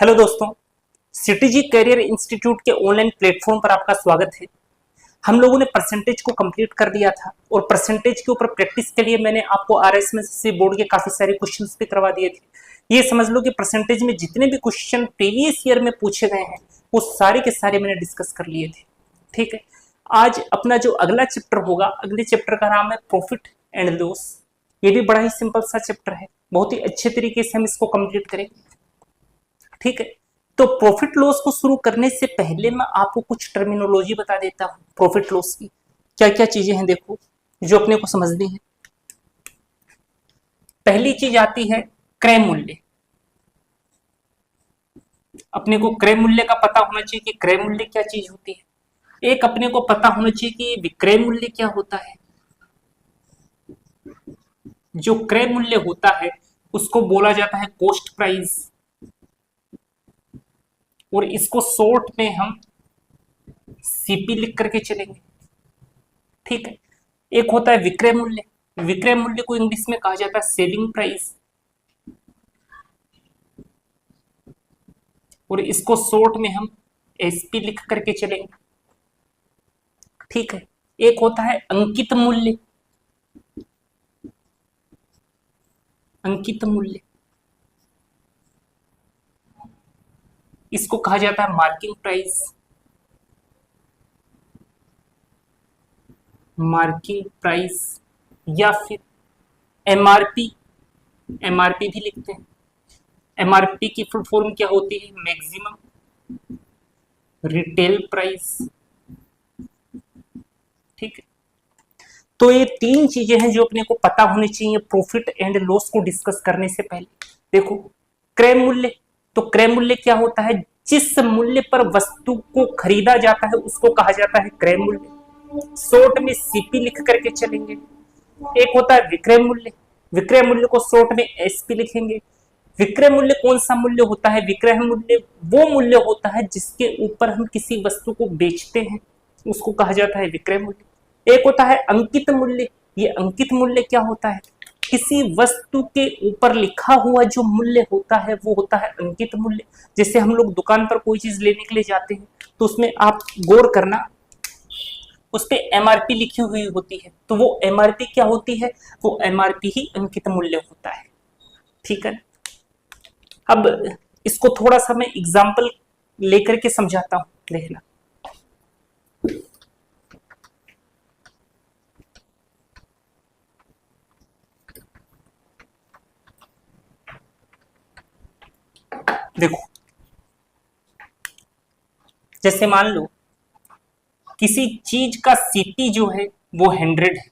Hello दोस्तों, सिटीजी career institute के online platform पर आपका स्वागत है। हम लोगों ने परसेंटेज को कंप्लीट कर दिया था और परसेंटेज के ऊपर प्रैक्टिस के लिए मैंने आपको आरएसएमएससी बोर्ड के काफी सारे क्वेश्चंस भी करवा दिए थे। ये समझ लो कि परसेंटेज में जितने भी क्वेश्चन प्रीवियस ईयर में पूछे गए हैं वो सारे के सारे मैंने डिस्कस कर लिए थे। ठीक है, आज अपना जो अगला चैप्टर होगा, अगले चैप्टर का नाम है प्रॉफिट एंड लॉस। ये भी बड़ा ही सिंपल सा चैप्टर है, बहुत ही अच्छे तरीके से हम इसको कंप्लीट करेंगे। ठीक है, तो प्रॉफिट लॉस को शुरू करने से पहले मैं आपको कुछ टर्मिनोलॉजी बता देता हूं। प्रॉफिट लॉस की क्या क्या चीजें हैं, देखो जो अपने को समझनी है। पहली चीज आती है क्रय मूल्य। अपने को क्रय मूल्य का पता होना चाहिए कि क्रय मूल्य क्या चीज होती है। एक अपने को पता होना चाहिए कि विक्रय मूल्य क्या होता है। जो क्रय मूल्य होता है उसको बोला जाता है कॉस्ट प्राइस, और इसको शॉर्ट में हम सीपी लिख करके चलेंगे। ठीक है, एक होता है विक्रय मूल्य। विक्रय मूल्य को इंग्लिश में कहा जाता है सेलिंग प्राइस, और इसको शॉर्ट में हम एसपी लिख करके चलेंगे। ठीक है, एक होता है अंकित मूल्य। अंकित मूल्य इसको कहा जाता है मार्किंग प्राइस। मार्किंग प्राइस या फिर एमआरपी। एमआरपी भी लिखते हैं। एमआरपी की फुल फॉर्म क्या होती है? Maximum retail price. ठीक है, तो ये तीन चीजें हैं जो अपने को पता होनी चाहिए प्रॉफिट एंड लॉस को डिस्कस करने से पहले। देखो, क्रय मूल्य, तो क्रय मूल्य क्या होता है? जिस मूल्य पर वस्तु को खरीदा जाता है उसको कहा जाता है क्रय मूल्य। शॉर्ट में सीपी लिख करके चलेंगे। एक होता है विक्रय मूल्य। विक्रय मूल्य को शॉर्ट में एसपी लिखेंगे। विक्रय मूल्य कौन सा मूल्य होता है? विक्रय मूल्य वो मूल्य होता है जिसके ऊपर हम किसी वस्तु को बेचते हैं, उसको कहा जाता है विक्रय मूल्य। एक होता है अंकित मूल्य। ये अंकित मूल्य क्या होता है? किसी वस्तु के ऊपर लिखा हुआ जो मूल्य होता है वो होता है अंकित मूल्य। जैसे हम लोग दुकान पर कोई चीज लेने के लिए जाते हैं तो उसमें आप गौर करना, उस पे एमआरपी लिखी हुई होती है, तो वो एमआरपी क्या होती है? वो एमआरपी ही अंकित मूल्य होता है। ठीक है, अब इसको थोड़ा सा मैं एग्जांपल लेकर के समझाता हूं, देखना। देखो, जैसे मान लो किसी चीज का सीपी जो है वो 100 है।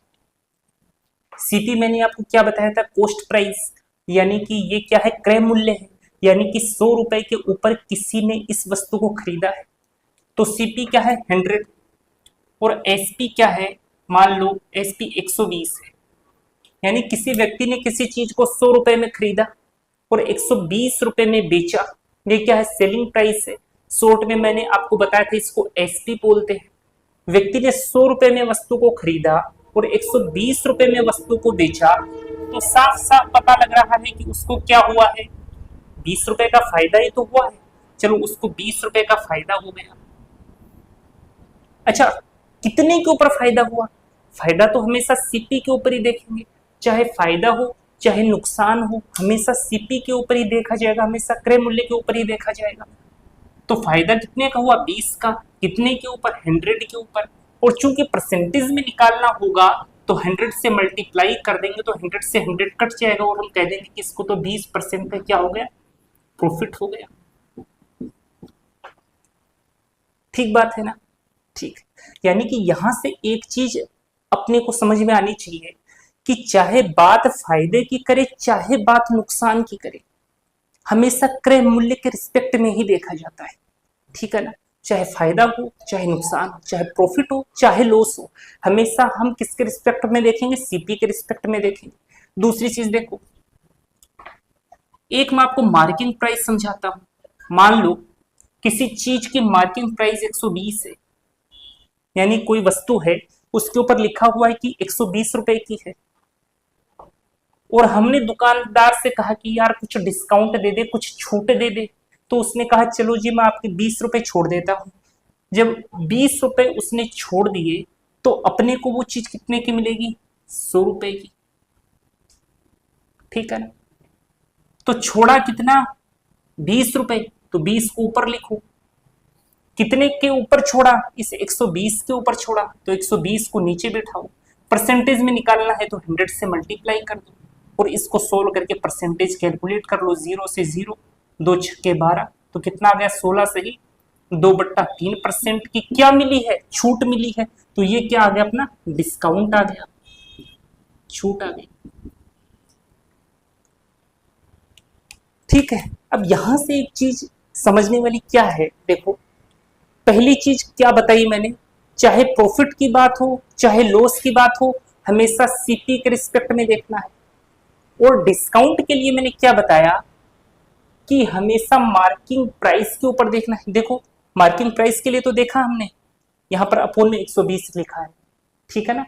सीपी मैंने आपको क्या बताया था? कॉस्ट प्राइस, यानी कि ये क्या है? क्रय मूल्य है, यानी कि 100 रुपए के ऊपर किसी ने इस वस्तु को खरीदा है, तो सीपी क्या है? 100। और एसपी क्या है? मान लो एसपी 120 है, यानी किसी व्यक्ति ने किसी चीज को 100 रुपए में खरीदा और 120 रुपए में बेचा। ये क्या है? सेलिंग प्राइस है। शॉर्ट में मैंने आपको बताया था इसको एसपी बोलते हैं। व्यक्ति ने 100 रुपए में वस्तु को खरीदा और 120 रुपए में वस्तु को बेचा, तो साफ साफ पता लग रहा है कि उसको क्या हुआ है? 20 रुपए का फायदा ही तो हुआ है। चलो, उसको 20 रुपए का फायदा हो गया। अच्छा, कितने के ऊपर फायदा हुआ? फायदा तो हमेशा सीपी के ऊपर ही देखेंगे, चाहे फायदा हो चाहे नुकसान हो, हमेशा सीपी के ऊपर ही देखा जाएगा, हमेशा क्रय मूल्य के ऊपर ही देखा जाएगा। तो फायदा कितने का हुआ? 20 का। कितने के ऊपर? 100 के ऊपर। और चूंकि परसेंटेज में निकालना होगा तो 100 से मल्टीप्लाई कर देंगे तो 100 से 100 कट जाएगा और हम कह देंगे कि इसको तो 20% का क्या हो गया? प्रॉफिट हो गया। ठीक बात है ना? ठीक, यानी कि यहां से एक चीज अपने को समझ में आनी चाहिए कि चाहे बात फायदे की करे चाहे बात नुकसान की करे, हमेशा क्रय मूल्य के रिस्पेक्ट में ही देखा जाता है। ठीक है ना? चाहे फायदा हो चाहे नुकसान हो, चाहे प्रॉफिट हो चाहे लॉस हो, हमेशा हम किसके रिस्पेक्ट में देखेंगे? सीपी के रिस्पेक्ट में देखेंगे। दूसरी चीज देखो, एक मैं आपको मार्किंग प्राइस समझाता हूं। मान लो किसी चीज की मार्किंग प्राइस 120 है, यानी कोई वस्तु है उसके ऊपर लिखा हुआ है कि 120 रुपए की है, और हमने दुकानदार से कहा कि यार कुछ डिस्काउंट दे दे, कुछ छूट दे दे, तो उसने कहा चलो जी मैं आपके 20 रुपए छोड़ देता हूं। जब 20 रुपए उसने छोड़ दिए तो अपने को वो चीज कितने की मिलेगी, 100 रुपए की, ठीक है ना। तो छोड़ा कितना, 20 रुपए, तो 20 को ऊपर लिखो, कितने के ऊपर छोड़ा, इस 120 के ऊपर छोड़ा, तो 120 को नीचे बिठाओ, परसेंटेज में निकालना है तो 100 से मल्टीप्लाई कर दो और इसको सोल्व करके परसेंटेज कैलकुलेट कर लो, 0 से 0, 2 छक्के 12, तो कितना आ गया, 16 से ही 2/3% की क्या मिली है, छूट मिली है। तो ये क्या आ गया, अपना डिस्काउंट आ गया, छूट आ गई, ठीक है। अब यहां से एक चीज समझने वाली क्या है, देखो पहली चीज क्या बताई मैंने, चाहे प्रॉफिट की बात हो चाहे लॉस की बात हो, हमेशा सीपी के रिस्पेक्ट में देखना है। और डिस्काउंट के लिए मैंने क्या बताया कि हमेशा मार्किंग प्राइस के ऊपर देखना है। देखो मार्किंग प्राइस के लिए तो देखा हमने, यहां पर अपोन में 120 लिखा है, ठीक है ना।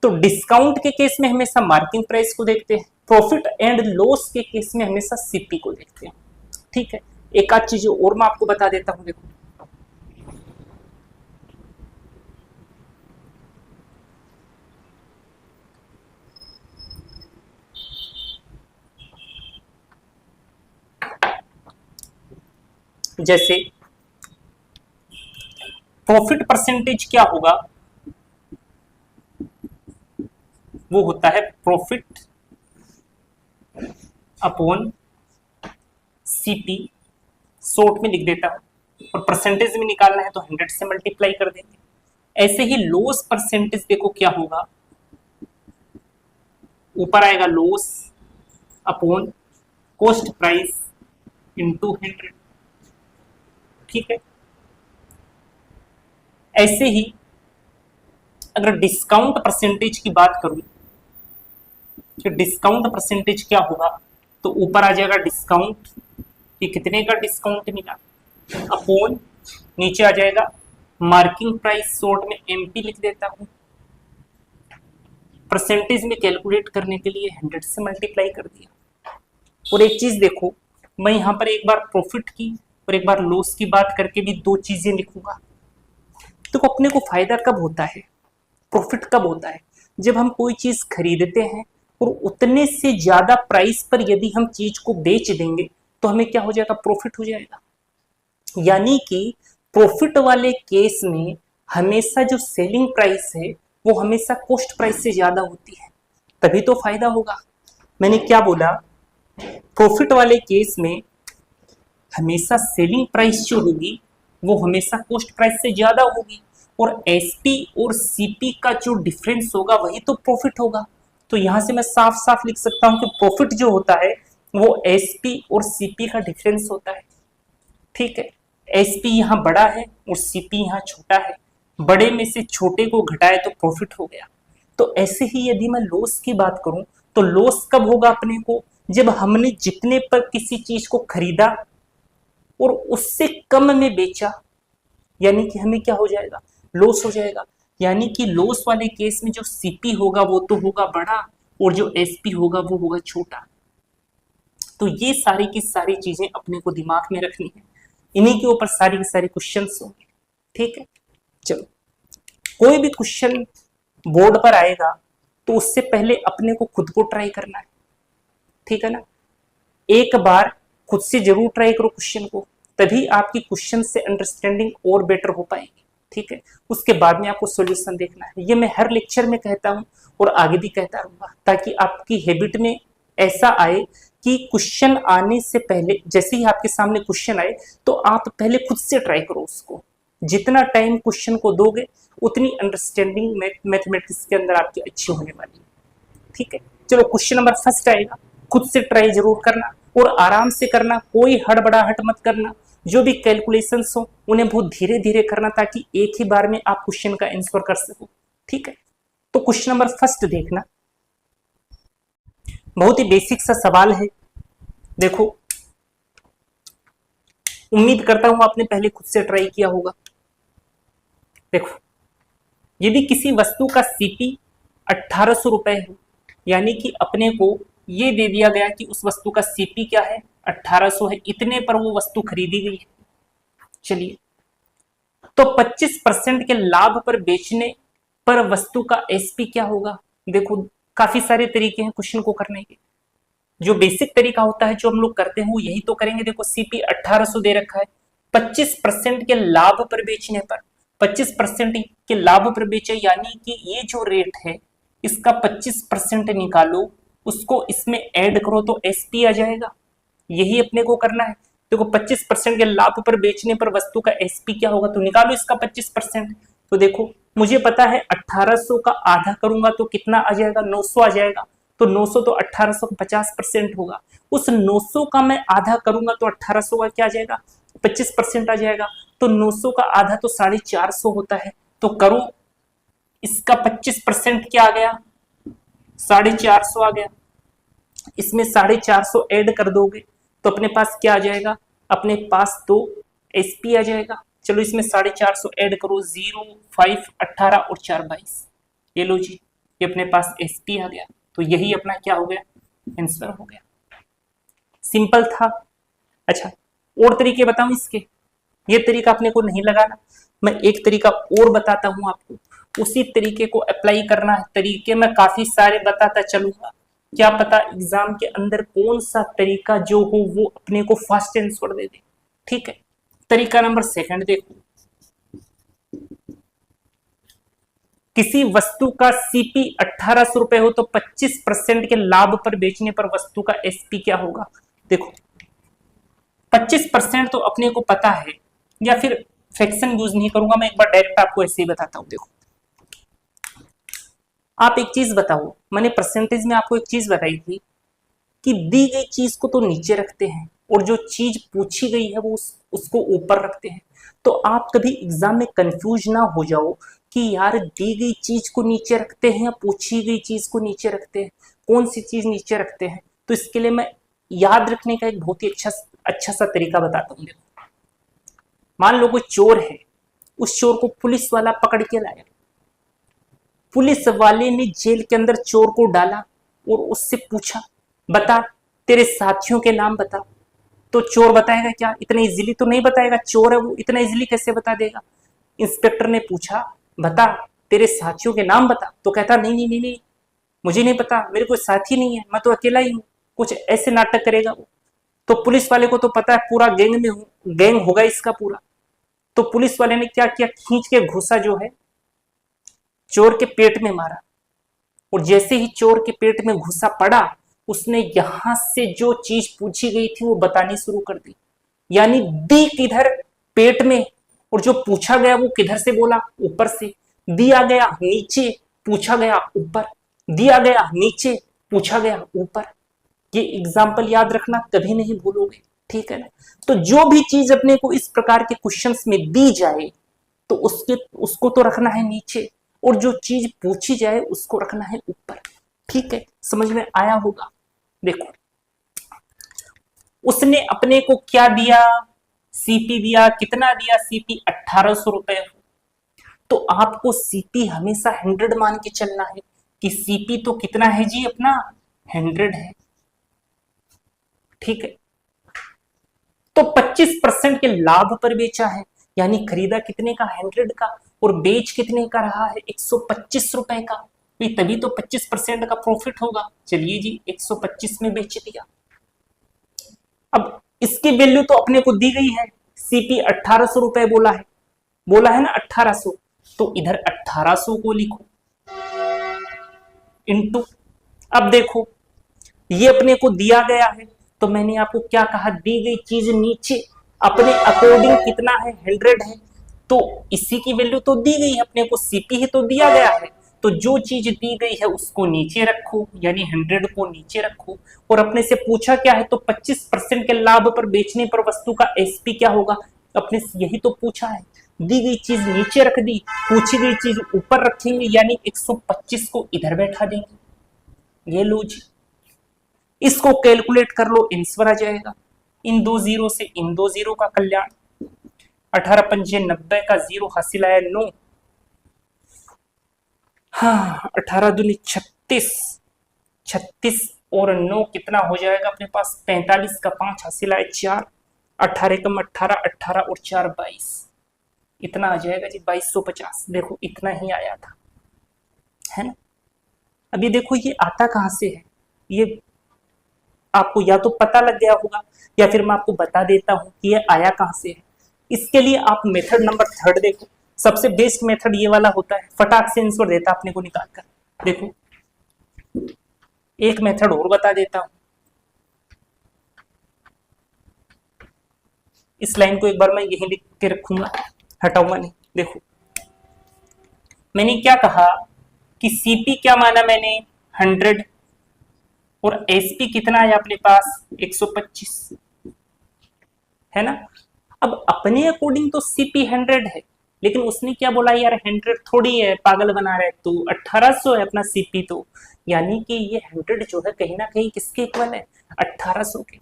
तो डिस्काउंट के केस में हमेशा मार्किंग प्राइस को देखते हैं, प्रॉफिट एंड लॉस के केस में हमेशा सीपी को देखते हैं, ठीक है। एक आध चीज और मैं आपको बता देता हूं, देखो जैसे प्रॉफिट परसेंटेज क्या होगा, वो होता है प्रॉफिट अपॉन सीपी, शॉर्ट में लिख देता हूं, और परसेंटेज में निकालना है तो 100 से मल्टीप्लाई कर देंगे। ऐसे ही लॉस परसेंटेज देखो क्या होगा, ऊपर आएगा loss upon cost price into 100, ठीक है। ऐसे ही अगर डिस्काउंट परसेंटेज की बात करूं, तो डिस्काउंट परसेंटेज क्या होगा, तो ऊपर आ जाएगा डिस्काउंट, ये कितने का डिस्काउंट मिला, अपॉन नीचे आ जाएगा मार्किंग प्राइस, शॉर्ट में एमपी लिख देता हूं, परसेंटेज में कैलकुलेट करने के लिए 100 से मल्टीप्लाई कर दिया। और एक चीज देखो, मैं यहां पर एक बार प्रॉफिट की और एक बार लॉस की बात करके भी दो चीजें लिखूंगा। तो अपने को फायदा कब होता है, प्रॉफिट कब होता है, जब हम कोई चीज खरीदते हैं और उतने से ज्यादा प्राइस पर यदि हम चीज को बेच देंगे तो हमें क्या हो जाएगा, प्रॉफिट हो जाएगा। यानी कि प्रॉफिट वाले केस में हमेशा जो सेलिंग प्राइस है वो हमेशा कॉस्ट प्राइस से ज्यादा होती है, तभी तो फायदा होगा। मैंने क्या बोला, प्रॉफिट वाले केस में हमेशा सेलिंग प्राइस जो होगी वो हमेशा कॉस्ट प्राइस से ज्यादा होगी, और एसपी और सीपी का जो डिफरेंस होगा वही तो प्रॉफिट होगा। तो यहां से मैं साफ साफ लिख सकता हूं कि प्रॉफिट जो होता है वो एसपी और सीपी का डिफरेंस होता है, ठीक है। एसपी यहां बड़ा है और सीपी यहां छोटा है, बड़े में से छोटे को घटाए तो प्रॉफिट हो गया। तो ऐसे ही यदि मैं लॉस की बात करूं तो लॉस कब होगा अपने को, जब हमने जितने पर किसी चीज को खरीदा और उससे कम में बेचा, यानी कि हमें क्या हो जाएगा, लॉस हो जाएगा। यानी कि लॉस वाले केस में जो सीपी होगा वो तो होगा बड़ा और जो एसपी होगा वो होगा छोटा। तो ये सारी की सारी चीजें अपने को दिमाग में रखनी है, इन्हीं के ऊपर सारी की सारी क्वेश्चंस होंगे, ठीक है। चलो कोई भी क्वेश्चन बोर्ड पर आएगा तो उससे पहले अपने को खुद को ट्राई करना है, ठीक है ना। एक बार खुद से जरूर ट्राई करो क्वेश्चन को, तभी आपकी क्वेश्चन से अंडरस्टैंडिंग और बेटर हो पाएगी, ठीक है। उसके बाद में आपको सॉल्यूशन देखना है। ये मैं हर लेक्चर में कहता हूं और आगे भी कहता रहूंगा, ताकि आपकी हैबिट में ऐसा आए कि क्वेश्चन आने से पहले, जैसे ही आपके सामने क्वेश्चन आए तो आप पहले खुद से ट्राई करो उसको। जितना टाइम क्वेश्चन को दोगे उतनी अंडरस्टैंडिंग मैथमेटिक्स के अंदर आपकी अच्छी होने वाली है, ठीक है। चलो क्वेश्चन नंबर फर्स्ट आएगा, खुद से ट्राई जरूर करना और आराम से करना, कोई हड़बड़ाहट मत करना। जो भी कैलकुलेशंस हो उन्हें बहुत धीरे धीरे करना, ताकि एक ही बार में आप क्वेश्चन का आंसर कर सको, ठीक है। तो क्वेश्चन नंबर फर्स्ट देखना, बहुत ही बेसिक सा सवाल है। देखो उम्मीद करता हूं आपने पहले खुद से ट्राई किया होगा। देखो यदि किसी वस्तु का सीपी 1800 रुपए है, यानी कि अपने को ये दे दिया गया कि उस वस्तु का सीपी क्या है, 1800 है, इतने पर वो वस्तु खरीदी गई है। चलिए, तो 25% के लाभ पर बेचने पर वस्तु का एसपी क्या होगा? देखो, काफी सारे तरीके हैं क्वेश्चन को करने के। जो बेसिक तरीका होता है जो हम लोग करते हैं वो यही तो करेंगे। देखो, सीपी 1800 दे रखा है, 25% के लाभ पर बेचने पर, 25% के लाभ पर बेचे, यानी कि ये जो रेट है इसका 25% निकालो, उसको इसमें ऐड करो तो एसपी आ जाएगा। यही अपने को करना है। देखो, 25% के लाभ पर बेचने पर वस्तु का एसपी क्या होगा, तो निकालो इसका 25%। तो देखो, मुझे पता है 1800 का आधा करूंगा तो कितना आ जाएगा, 900 आ जाएगा। तो 900 तो 1800 का 50% होगा। उस 900 का मैं आधा करूंगा तो 1800 का क्या आ जाएगा, 25% आ जाएगा। तो 900 का आधा तो 450 होता है। तो करो, इसका 25% क्या आ गया, 450 आ गया। इसमें 450 ऐड कर दोगे तो अपने पास क्या आ जाएगा, अपने पास तो एसपी आ जाएगा। चलो, इसमें 450 ऐड करो, 0, 5, 18 और 4, 22। ये लो जी, ये अपने पास एसपी आ गया। तो यही अपना क्या हो गया, आंसर हो गया। सिंपल था। अच्छा, और तरीके बताऊं इसके? ये तरीका अपने को नहीं लगाना, मैं एक तरीका और बताता हूं आपको, उसी तरीके को अप्लाई करना है। तरीके मैं काफी सारे बताता चलूंगा, क्या पता एग्जाम के अंदर कौन सा तरीका जो हो वो अपने को फास्ट आंसर दे दे। ठीक है, तरीका नंबर 2 देखो। किसी वस्तु का सीपी 1800 रुपए हो तो 25% के लाभ पर बेचने पर वस्तु का एसपी क्या होगा? देखो, 25% तो अपने को पता है, या फिर फ्रैक्शन यूज नहीं करूंगा मैं, एक बार डायरेक्ट आपको ऐसे ही बताता हूं। देखो, आप एक चीज बताओ, मैंने परसेंटेज में आपको एक चीज बताई थी कि दी गई चीज को तो नीचे रखते हैं और जो चीज पूछी गई है वो उसको ऊपर रखते हैं। तो आप कभी एग्जाम में कंफ्यूज ना हो जाओ कि यार दी गई चीज को नीचे रखते हैं या पूछी गई चीज को नीचे रखते हैं, कौन सी चीज नीचे रखते हैं। तो इसके लिए मैं याद रखने का एक बहुत ही अच्छा सा तरीका बताता हूँ। देखो, मान लो कोई चोर है, उस चोर को पुलिस वाला पकड़ के लाया, पुलिस वाले ने जेल के अंदर चोर को डाला और उससे पूछा, बता तेरे साथियों के नाम बता। तो चोर बताएगा क्या? इतने इजीली तो नहीं बताएगा, चोर है वो, इतना इजीली कैसे बता देगा। इंस्पेक्टर ने पूछा, बता तेरे साथियों के नाम बता। तो कहता, नहीं नहीं नहीं नहीं, मुझे नहीं पता, मेरे कोई साथी नहीं है, मैं तो अकेला ही हूँ। कुछ ऐसे नाटक करेगा वो। तो पुलिस वाले को तो पता है पूरा गैंग में हूँ, गैंग होगा इसका पूरा। तो पुलिस वाले ने क्या किया, खींच के घुसा जो है चोर के पेट में मारा, और जैसे ही चोर के पेट में घुसा पड़ा, उसने यहां से जो चीज पूछी गई थी वो बतानी शुरू कर दी। यानी दी किधर, पेट में, और जो पूछा गया वो किधर से बोला, ऊपर से। दिया गया नीचे, पूछा गया ऊपर, दिया गया नीचे, पूछा गया ऊपर। ये एग्जाम्पल याद रखना, कभी नहीं भूलोगे, ठीक है ना। तो जो भी चीज अपने को इस प्रकार के क्वेश्चंस में दी जाए तो उसको तो रखना है नीचे, और जो चीज पूछी जाए उसको रखना है ऊपर। ठीक है, समझ में आया होगा। देखो, उसने अपने को क्या दिया, सीपी दिया, कितना दिया, सीपी 1800 रुपए। तो आपको सीपी हमेशा 100 मान के चलना है कि सीपी तो कितना है जी, अपना 100 है। ठीक है, तो 25% के लाभ पर बेचा है, यानी खरीदा कितने का, 100 का, और बेच कितने का रहा है, 125 रुपए का। तभी तो 25% का प्रॉफिट होगा। चलिए जी, 125 में बेच दिया। अब इसकी वैल्यू तो अपने को दी गई है, सीपी 1800 रुपए बोला है ना 1800, तो इधर 1800 को लिखो इनटू। अब देखो, ये अपने को दिया गया है, तो मैंने आपको क्या कहा, दी गई चीज नीचे, अपने अकॉर्डिंग कितना है, 100 है। तो इसी की वैल्यू तो दी गई है अपने को, सीपी ही तो दिया गया है। तो जो चीज दी गई है उसको नीचे रखो, यानी 100 को नीचे रखो। और अपने से पूछा क्या है, तो 25% के लाभ पर बेचने पर वस्तु का एसपी क्या होगा, अपने से यही तो पूछा है। दी गई चीज नीचे रख दी, पूछी गई चीज ऊपर रखेंगे, यानी 125 को इधर बैठा देंगे। ये लो जी, इसको कैलकुलेट कर लो, आंसर आ जाएगा। इन दो जीरो से इन दो जीरो का कल्याण, 18 पंजे 90 का जीरो हासिल आया 9। हाँ, 18 दूनी 36, 36 और 9 कितना हो जाएगा अपने पास, 45 का 5 हासिल आए 4, 18 कम 18, 18 और 4 22, इतना आ जाएगा जी 2250। देखो इतना ही आया था, है ना। अभी देखो ये आता कहां से है, ये आपको या तो पता लग गया होगा या फिर मैं आपको बता देता हूं कि ये आया कहां से है। इसके लिए आप मेथड नंबर 3 देखो, सबसे बेस्ट मेथड ये वाला होता है, फटाक से आंसर देता अपने को निकाल कर। देखो एक मेथड और बता देता हूं, इस लाइन को एक बार मैं यहीं लिख के रखूंगा, हटाऊंगा नहीं। देखो मैंने क्या कहा कि सीपी क्या माना मैंने 100 और एसपी कितना है अपने पास 125, है ना। अब अपने अकॉर्डिंग तो सीपी 100 है, लेकिन उसने क्या बोला यार 100 थोड़ी है, पागल बना रहा है तू, 1800 है अपना सीपी, तो यानी कि ये 100 जो है कहीं ना कहीं किसके इक्वल है, 1800 के।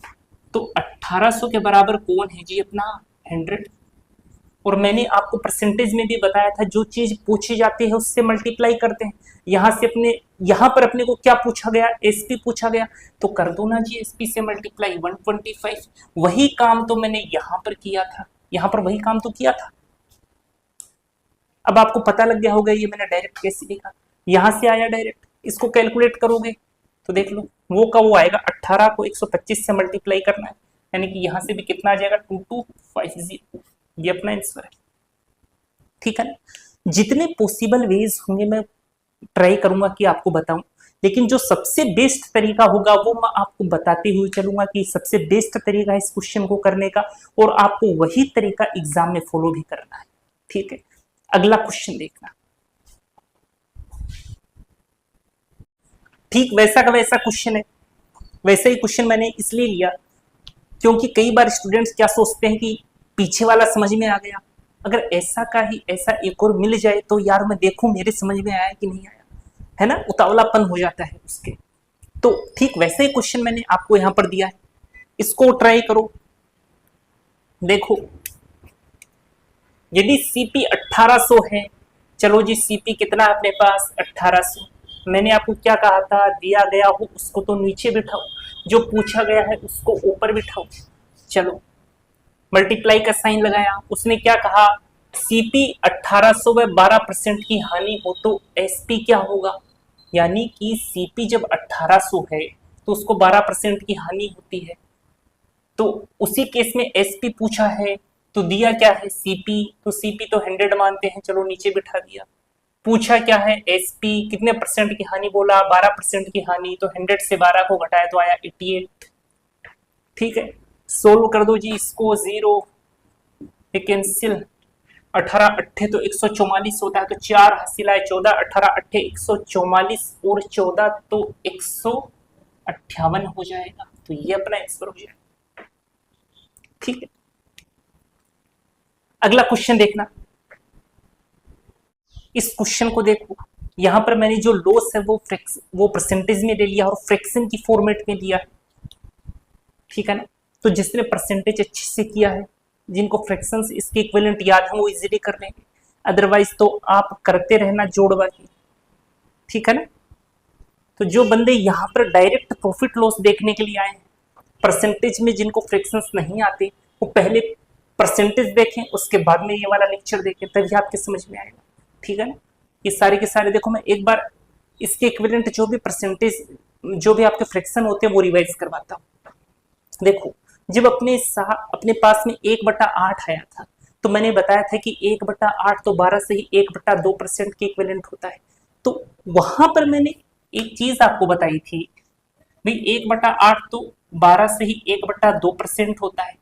तो 1800 के बराबर कौन है जी अपना 100। और मैंने आपको परसेंटेज में भी बताया था, जो चीज पूछी जाती है उससे मल्टीप्लाई करते हैं। यहां से अपने यहां पर अपने को क्या पूछा गया, एसपी पूछा गया, तो कर दो ना जी एसपी से मल्टीप्लाई 125। वही काम तो मैंने यहां पर किया था, यहां पर वही काम तो किया था। अब आपको पता लग गया होगा ये मैंने डायरेक्ट कैसे लिखा, यहां से आया डायरेक्ट, इसको कैलकुलेट करोगे तो देख लो वो का वो आएगा, 18 को 125 से मल्टीप्लाई करना है, यानी कि यहां से भी कितना आ जाएगा 2250, ये अपना आंसर है, ठीक है ना। जितने पॉसिबल वेज होंगे मैं ट्राई करूंगा कि आपको बताऊं, लेकिन जो सबसे बेस्ट तरीका होगा वो मैं आपको बताते हुए चलूंगा कि सबसे बेस्ट तरीका है इस क्वेश्चन को करने का, और आपको वही तरीका एग्जाम में फॉलो भी करना है, ठीक है। अगला क्वेश्चन देखना, ठीक वैसा का वैसा क्वेश्चन है। वैसे ही क्वेश्चन मैंने इसलिए लिया क्योंकि कई बार स्टूडेंट्स क्या सोचते हैं कि पीछे वाला समझ में आ गया, अगर ऐसा का ही ऐसा एक और मिल जाए तो यार मैं देखूं मेरे समझ में आया कि नहीं आया, है ना, उतावलापन हो जाता है उसके। तो ठीक वैसे ही क्वेश्चन मैंने आपको यहां पर दिया है, इसको ट्राई करो। देखो यदि सीपी 1800 है, चलो जी सीपी कितना है अपने पास 1800, मैंने आपको क्या कहा था, दिया गया हो उसको तो नीचे बिठाओ, जो पूछा गया है उसको ऊपर बिठाओ। चलो मल्टीप्लाई का साइन लगाया, उसने क्या कहा, सीपी 1800 में 12% की हानि हो तो एसपी क्या होगा, यानी कि सीपी जब 1800 है तो उसको 12% की हानि होती है, तो उसी केस में एसपी पूछा है तो दिया क्या है सीपी, तो सीपी तो 100 मानते हैं, चलो नीचे बिठा दिया। पूछा क्या है एसपी, कितने परसेंट की हानि बोला, 12% की हानि, तो 100 से 12 को घटाया तो आया 88, ठीक है। सोल्व कर दो जी इसको, 0 कैंसिल, 18 अट्ठे तो 144 होता है, तो 4 हासिल आए 14, 18 अट्ठे 144 और 14 तो 158 हो जाएगा, तो ये अपना आंसर हो जाएगा, ठीक है। अगला क्वेश्चन देखना, इस क्वेश्चन को देखो, यहां पर मैंने जो लॉस है वो परसेंटेज में ले लिया और फ्रैक्शन की फॉर्मेट में दिया है, ठीक है ना। तो जिसने परसेंटेज अच्छे से किया है, जिनको फ्रैक्शंस इसके इक्विवेलेंट याद है वो इजीली कर लेंगे, अदरवाइज तो आप करते रहना जोड़बाजी, ठीक है ना। तो जो बंदे यहाँ पर डायरेक्ट प्रॉफिट लॉस देखने के लिए आए हैं, परसेंटेज में जिनको फ्रैक्शंस नहीं आते, वो पहले परसेंटेज देखें उसके बाद में ये वाला लेक्चर देखें, तभी आपके समझ में आएगा, ठीक है ना। ये सारे के सारे देखो मैं एक बार इसके इक्विवेलेंट जो भी परसेंटेज जो भी आपके फ्रैक्शन होते हैं वो रिवाइज करवाता हूँ। देखो जब अपने पास में 1/8 आया था तो मैंने बताया था कि 1/8 तो 12 से ही 1/2% के इक्विवेलेंट होता है, तो वहां पर मैंने एक चीज आपको बताई थी भाई 1/8 तो 12 से ही 1/2% होता है,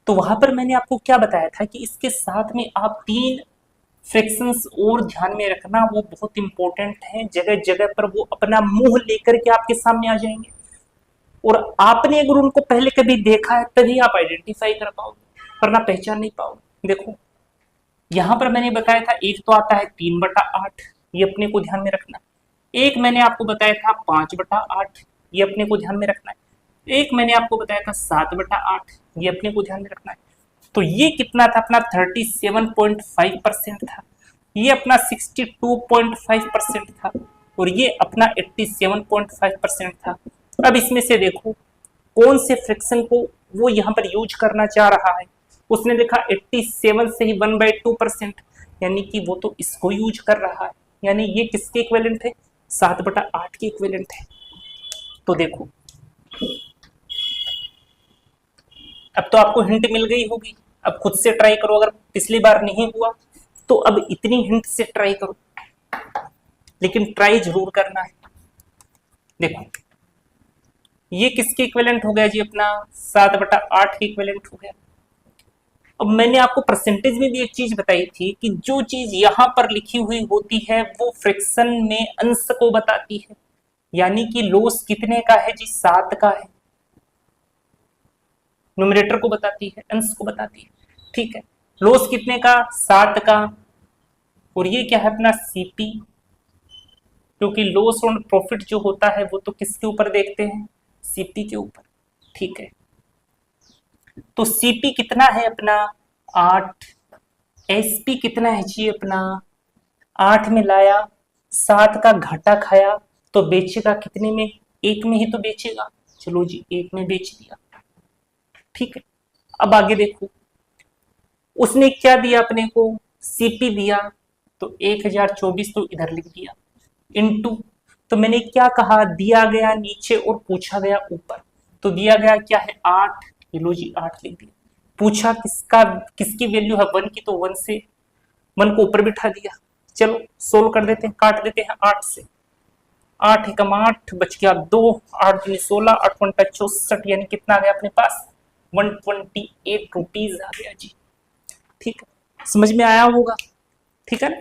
तो वहां पर मैंने आपको क्या बताया था कि इसके साथ में आप 3 फ्रैक्शंस और ध्यान में रखना, वो बहुत इंपॉर्टेंट है, जगह जगह पर वो अपना मुंह लेकर के आपके सामने आ जाएंगे, और आपने अगर उनको पहले कभी देखा है तभी आप आइडेंटिफाई कर पाओगे, वरना पहचान नहीं पाओगे। देखो यहां पर मैंने बताया था एक तो आता है 3/8, ये अपने को ध्यान में रखना, एक मैंने आपको बताया था 5/8, ये अपने को ध्यान में रखना है, एक मैंने आपको बताया था 7/8, ये अपने को ध्यान में रखना है। तो ये कितना था अपना 37.5% था, ये अपना 62.5% था, और ये अपना 87.5% था। अब इसमें से देखो कौन से फ्रैक्शन को वो यहाँ पर यूज करना चाह रहा है। उसने लिखा 87 से ही 1/2%, यानी कि वो तो इसको यूज कर रहा है, यानी ये किसके इक्विवेलेंट है, 7/8 के इक्विवेलेंट है। तो देखो अब तो आपको हिंट मिल गई होगी, अब खुद से ट्राई करो, अगर पिछली बार नहीं हुआ तो अब इतनी हिंट से ट्राई करो, लेकिन ट्राई जरूर करना है। देखो ये किसके इक्विवेलेंट हो गया जी, अपना 7/8 के इक्विवेलेंट हो गया। अब मैंने आपको परसेंटेज में भी एक चीज बताई थी कि जो चीज यहां पर लिखी हुई होती है वो फ्रैक्शन में अंश को बताती है, यानी कि लॉस कितने का है जी, 7 का है, न्यूमरेटर को बताती है, अंश को बताती है, ठीक है। लॉस कितने का, 7 का, और ये क्या है अपना सीपी, क्योंकि लॉस और प्रॉफिट जो होता है वो तो किसके ऊपर देखते हैं, सीपी के ऊपर, ठीक है। तो सीपी कितना है अपना 8, एसपी कितना है जी अपना 8 में लाया, 7 का घाटा खाया, तो बेचेगा कितने में, 1 में ही तो बेचेगा, चलो जी 1 में बेच दिया, ठीक है। अब आगे देखो उसने क्या दिया अपने को, सीपी दिया, तो 1024 तो इधर लिख दिया, इनटू, तो मैंने क्या कहा, दिया गया नीचे और पूछा गया ऊपर, तो दिया गया क्या है 8, ये लो जी 8 लिख दिया, पूछा किसका, किसकी वैल्यू है 1 की, तो 1 से 1 को ऊपर बिठा दिया। चलो सोल्व कर देते हैं, काट देते हैं 8 से, 8 एकम 8 बच गया 2, 8 दूनी 16, 8 पंटा 64, यानी कितना आ गया अपने पास 128 रुपीज आ गया जी, ठीक है, समझ में आया होगा, ठीक है ना।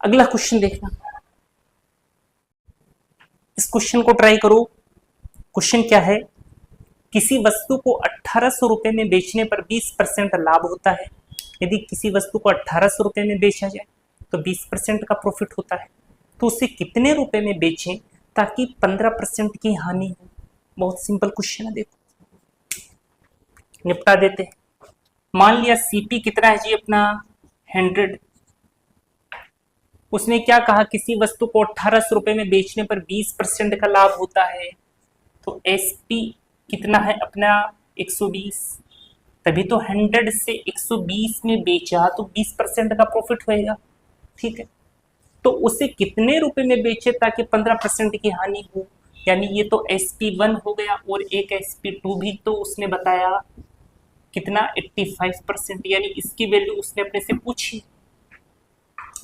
अगला क्वेश्चन देखना, इस क्वेश्चन को ट्राई करो। क्वेश्चन क्या है, किसी वस्तु को 1800 रुपए में बेचने पर 20% लाभ होता है। यदि किसी वस्तु को 1800 रुपए में बेचा जाए तो 20% का प्रॉफिट होता है, तो उसे कितने रुपए में बेचें ताकि 15% की हानि हो। बहुत सिंपल क्वेश्चन है, देखो निपटा देते हैं। मान लिया सीपी कितना है जी अपना 100, उसने क्या कहा, किसी वस्तु को 1800 रुपए में बेचने पर 20% का लाभ होता है, तो एसपी कितना है अपना 120, तभी तो 100 से 120 में बेचा तो 20% का प्रॉफिट होएगा, ठीक है। तो उसे कितने रुपए में बेचे ताकि 15% की हानि हो, यानी ये तो SP1 हो गया, और एक SP2 भी तो उसने बताया कितना 85%, यानी इसकी वैल्यू उसने अपने से पूछी,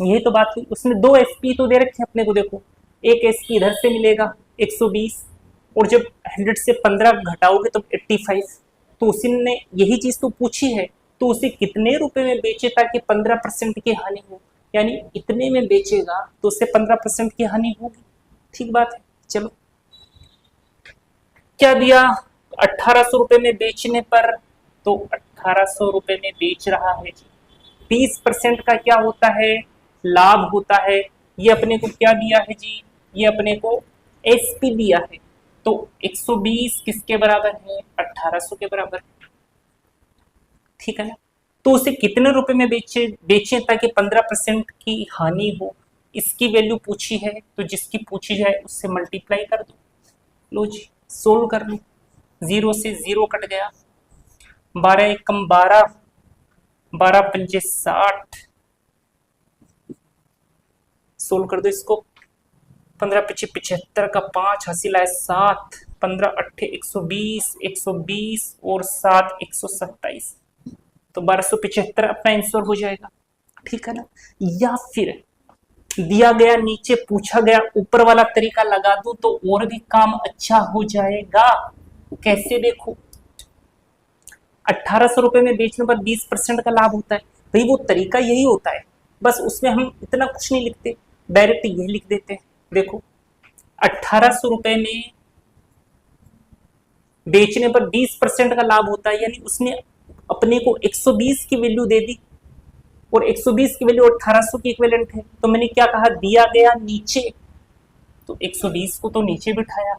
यही तो बात हुई। उसने 2 SP तो दे रखे अपने को, देखो एक SP इधर से मिलेगा 120, और जब 100 से 15 घटाओगे तो 85, तो उसी ने यही चीज तो पूछी है, तो उसे कितने रुपए में बेचे ताकि 15% की हानि हो, यानी इतने में बेचेगा तो उससे 15% की हानि होगी, ठीक बात है। चलो क्या दिया, 1800 रुपए में बेचने पर, तो 1800 रुपए में बेच रहा है जी, 20% का क्या होता है, लाभ होता है। ये अपने को क्या दिया है जी, ये अपने को एसपी दिया है, तो 120 किसके बराबर है, 1800 के बराबर, ठीक है ना। तो उसे कितने रुपए में बेचे ताकि 15% की हानि हो, इसकी वैल्यू पूछी है, तो जिसकी पूछी जाए उससे मल्टीप्लाई कर दो, लो जी सोल्व कर लो, 0 से 0 कट गया, 12 एकम 12, 12 पंजे 60, सोल्व कर दो इसको, 15 पीछे 75 का 5 हासिल आए 7, 15 अट्ठे 120, 120 और 7 127, तो 1275 अपना आंसर हो जाएगा, ठीक है ना। या फिर दिया गया नीचे पूछा गया ऊपर वाला तरीका लगा दो तो और भी काम अच्छा हो जाएगा। कैसे, देखो 1800 रुपए में बेचने पर 20% का लाभ होता है, भाई वो तरीका यही होता है, बस उसमें हम इतना कुछ नहीं लिखते, डायरेक्ट यही लिख देते हैं। देखो 1800 रुपए में बेचने पर 20% का लाभ होता है, यानी उसने अपने को 120 की वैल्यू दे दी, और 120 की वैल्यू 1800 की इक्विवेलेंट है, तो मैंने क्या कहा, दिया गया नीचे, तो 120 को तो नीचे बिठाया,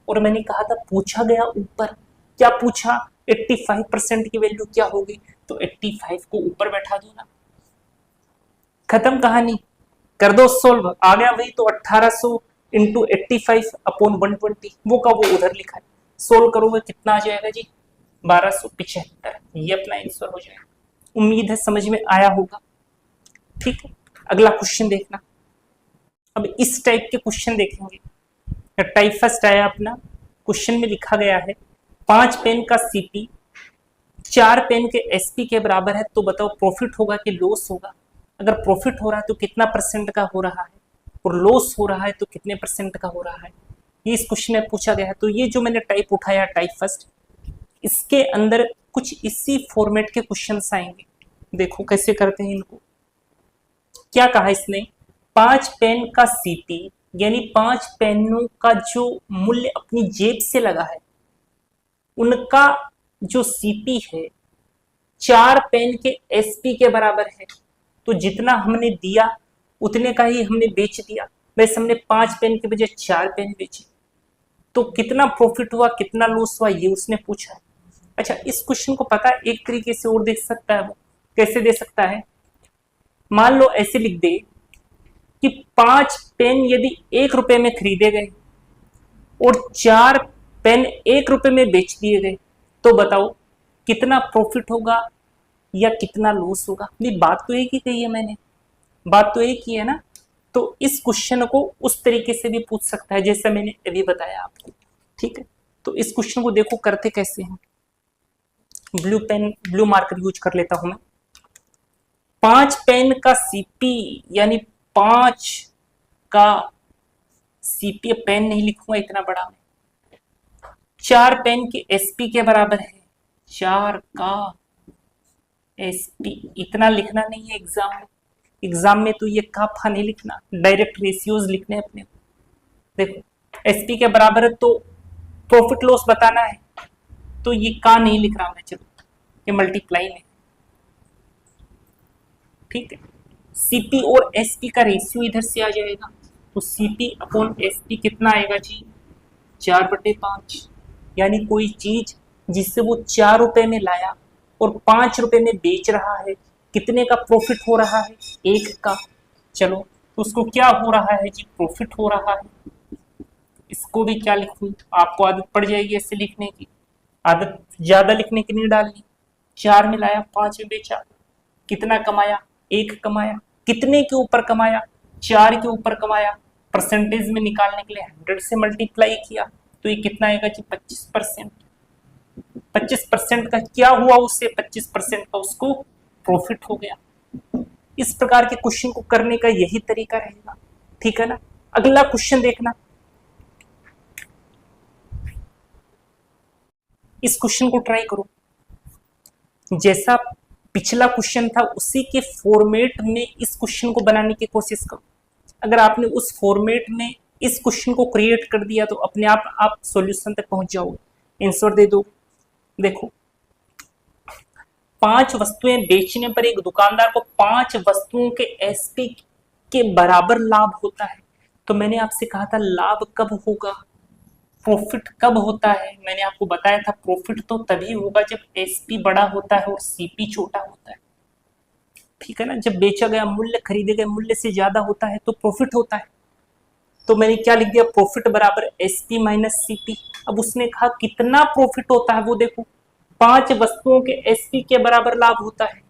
और मैंने कहा था पूछा गया ऊपर, क्या पूछा 85% की वैल्यू क्या होगी, तो 85 को ऊपर बैठा दो ना, खत्म कहानी, कर दो सोल्व, आ गया भाई, तो 1800 इंटू 85/120, वो का वो उधर लिखा है। सोल्व करोगे कितना आ जाएगा जी, 1275। ये अपना आंसर हो जाएगा। उम्मीद है समझ में आया होगा। ठीक है, अगला क्वेश्चन देखना। अब इस टाइप के क्वेश्चन देखेंगे। टाइप फर्स्ट आया अपना, क्वेश्चन में लिखा गया है 5 पेन का सीपी 4 पेन के एसपी के बराबर है, तो बताओ प्रॉफिट होगा कि लॉस होगा। अगर प्रॉफिट हो रहा है तो कितना परसेंट का हो रहा है, और लॉस हो रहा है तो कितने परसेंट का हो रहा है, ये इस क्वेश्चन में पूछा गया है। तो ये जो मैंने टाइप उठाया टाइप फर्स्ट, इसके अंदर कुछ इसी फॉर्मेट के क्वेश्चंस आएंगे। देखो कैसे करते हैं इनको। क्या कहा इसने, 5 पेन का सीपी यानी 5 पेनों का जो मूल्य अपनी जेब से लगा है, उनका जो सीपी है 4 पेन के एसपी के बराबर है। तो जितना हमने दिया उतने का ही हमने बेच दिया। वैसे हमने 5 पेन के बजाय 4 पेन बेचे, तो कितना प्रॉफिट हुआ कितना लॉस हुआ ये उसने पूछा है। अच्छा, इस क्वेश्चन को पता है एक तरीके से और देख सकता है, वो कैसे दे सकता है। मान लो ऐसे लिख दे कि 5 पेन यदि 1 रुपए में खरीदे गए और 4 पेन 1 रुपए में बेच दिए गए, तो बताओ कितना प्रॉफिट होगा या कितना लॉस होगा। नहीं, बात तो एक ही कही है मैंने, बात तो एक ही है ना। तो इस क्वेश्चन को उस तरीके से भी पूछ सकता है जैसा मैंने अभी बताया आपको। ठीक है, तो इस क्वेश्चन को देखो करते कैसे हैं। Blue pen, blue marker use कर लेता हूं मैं। 5 पेन का सीपी यानी 5 का सीपी, पेन नहीं लिखूंगा इतना बड़ा मैं, 4 पेन के एसपी के बराबर है। 4 का एसपी, इतना लिखना नहीं है एग्जाम में। एग्जाम में तो ये का फा नहीं लिखना, डायरेक्ट रेशियोज लिखने हैं अपने। देखो एसपी के बराबर है तो प्रॉफिट लॉस बताना है, तो ये का नहीं लिख रहा मैं, चलो ये मल्टीप्लाई में। ठीक है, सीपी और एसपी का रेशियो इधर से आ जाएगा, तो सीपी अपॉन एसपी कितना आएगा जी, 4/5। यानी कोई चीज जिससे वो 4 रुपए में लाया और 5 रुपए में बेच रहा है, कितने का प्रॉफिट हो रहा है, 1 का। चलो तो उसको क्या हो रहा है जी, प्रॉफिट हो रहा है। इसको भी क्या लिखूं, आपको आदत पड़ जाएगी ऐसे लिखने की, आदत ज्यादा लिखने की नहीं डालनी। 4 में लाया 5 में बेचा, कितना कमाया, 1 कमाया। कितने के ऊपर कमाया, 4 के ऊपर कमाया। परसेंटेज में निकालने के लिए 100 से मल्टीप्लाई किया, तो ये कितना आएगा जी, 25%। 25% का क्या हुआ उससे, 25% का उसको प्रॉफिट हो गया। इस प्रकार के क्वेश्चन को करने का यही तरीका रहेगा। ठीक है ना, अगला क्वेश्चन देखना। इस क्वेश्चन को ट्राई करो, जैसा पिछला क्वेश्चन था उसी के फॉर्मेट में इस क्वेश्चन को बनाने की कोशिश करो। अगर आपने उस फॉर्मेट में इस क्वेश्चन को क्रिएट कर दिया तो अपने आप सॉल्यूशन तक पहुंच जाओगे, आंसर दे दो। देखो 5 वस्तुएं बेचने पर एक दुकानदार को 5 वस्तुओं के एसपी के बराबर लाभ होता है। तो मैंने आपसे कहा था लाभ कब होगा, प्रॉफिट कब होता है। मैंने आपको बताया था प्रॉफिट तो तभी होगा जब एसपी बड़ा होता है और सीपी छोटा होता है। ठीक है ना, जब बेचा गया मूल्य खरीदे गए मूल्य से ज्यादा होता है तो प्रॉफिट होता है। तो मैंने क्या लिख दिया, प्रॉफिट बराबर एसपी माइनस सीपी। अब उसने कहा कितना प्रॉफिट होता है, वो देखो 5 वस्तुओं के एसपी के बराबर लाभ होता है।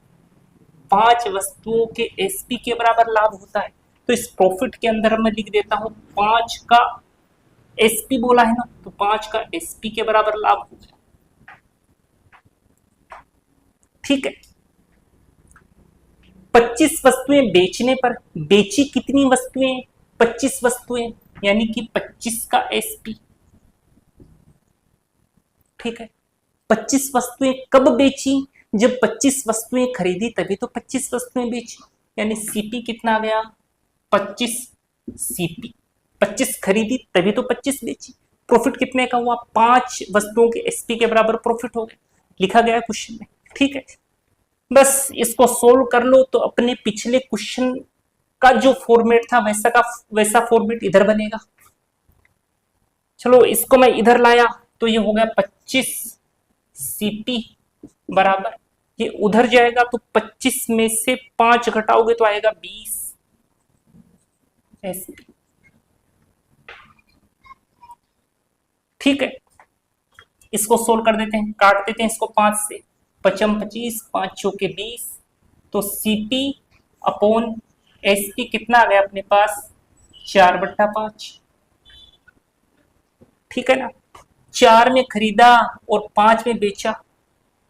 5 वस्तुओं के एसपी के बराबर लाभ होता है, तो इस प्रॉफिट के अंदर मैं लिख देता हूं 5 का एसपी बोला है ना, तो 5 का एसपी के बराबर लाभ हो गया। ठीक है, 25 वस्तुएं बेचने पर, बेची कितनी वस्तुएं, 25 वस्तुएं, यानी कि 25 का एसपी। ठीक है, 25 वस्तुएं कब बेची, जब 25 वस्तुएं खरीदी तभी तो 25 वस्तुएं बेची, यानी सीपी कितना आ गया, 25 सीपी। 25 खरीदी तभी तो 25 बेची। प्रॉफिट कितने का हुआ, 5 वस्तुओं के एसपी के बराबर प्रॉफिट हो गया, लिखा गया क्वेश्चन में। ठीक है, बस इसको सोल्व कर लो तो अपने पिछले क्वेश्चन का जो फॉर्मेट था वैसा फॉर्मेट इधर बनेगा। चलो इसको मैं इधर लाया तो ये हो गया 25 सीपी बराबर, ये उधर जाएगा तो 25 में से 5 घटाओगे तो आएगा 20 एसपी। ठीक है, इसको सोल्व कर देते हैं, काट देते हैं इसको 5 से, 55 25, 5 चौके 20, तो Cp अपॉन Sp कितना आ गया अपने पास 4/5। ठीक है ना, 4 में खरीदा और 5 में बेचा,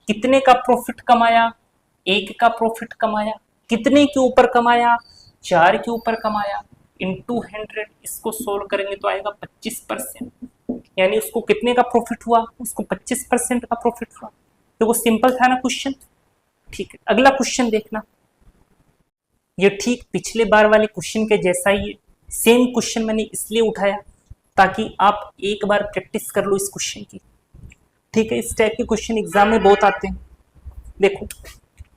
कितने का प्रॉफिट कमाया, 1 का प्रॉफिट कमाया। कितने के ऊपर कमाया, 4 के ऊपर कमाया, इंटू 100। इसको सोल्व करेंगे तो आएगा 25%, यानी उसको कितने का प्रॉफिट हुआ, उसको 25% का प्रॉफिट हुआ। देखो सिंपल था ना क्वेश्चन। ठीक है, अगला क्वेश्चन देखना, ये ठीक पिछले बार वाले क्वेश्चन के जैसा ही है। सेम क्वेश्चन मैंने इसलिए उठाया ताकि आप एक बार प्रैक्टिस कर लो इस क्वेश्चन की। ठीक है, इस टाइप के क्वेश्चन एग्जाम में बहुत आते हैं। देखो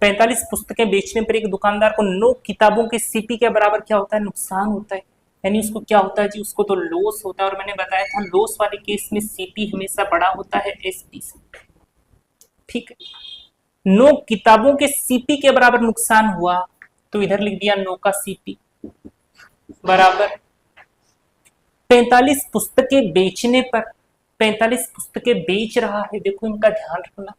45 पुस्तकें बेचने पर एक दुकानदार को 9 किताबों के सीपी के बराबर क्या होता है, नुकसान होता है। यानी उसको क्या होता है जी, उसको तो लॉस होता है। और मैंने बताया था लॉस वाले केस में सीपी हमेशा बड़ा होता है एसपी से। ठीक है, 9 किताबों के सीपी के बराबर नुकसान हुआ तो इधर लिख दिया 9 का सीपी बराबर 45 पुस्तकें बेचने पर, 45 पुस्तकें बेच रहा है। देखो इनका ध्यान रखना,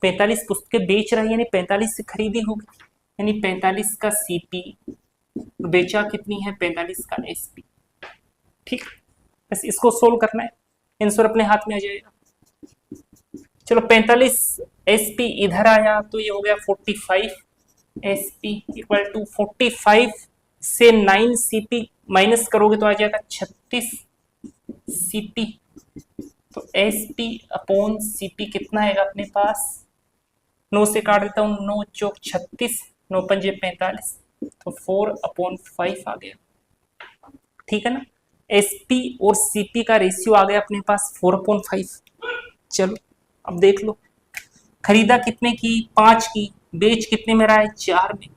45 पुस्तकें बेच रहा है यानी 45 से खरीदी होगी, यानी 45 का सीपी, बेचा कितनी है 45 का एसपी। ठीक, बस इसको सोल्व करना है, आंसर अपने हाथ में आ जाएगा। चलो 45 एसपी इधर आया तो ये हो गया 45 एसपी इक्वल टू 45 से 9 सीपी माइनस करोगे तो आ जाएगा 36 सीपी। तो एसपी अपॉन सीपी कितना आएगा अपने पास, 9 से काट देता हूँ, 9 चौक 36, 9 पंजे 45, तो 4/5 आ गया। ठीक है ना, एसपी और सीपी का रेशियो आ गया अपने पास 4/5। चलो अब देख लो, खरीदा कितने की, 5 की, बेच कितने में रहा है 4 में,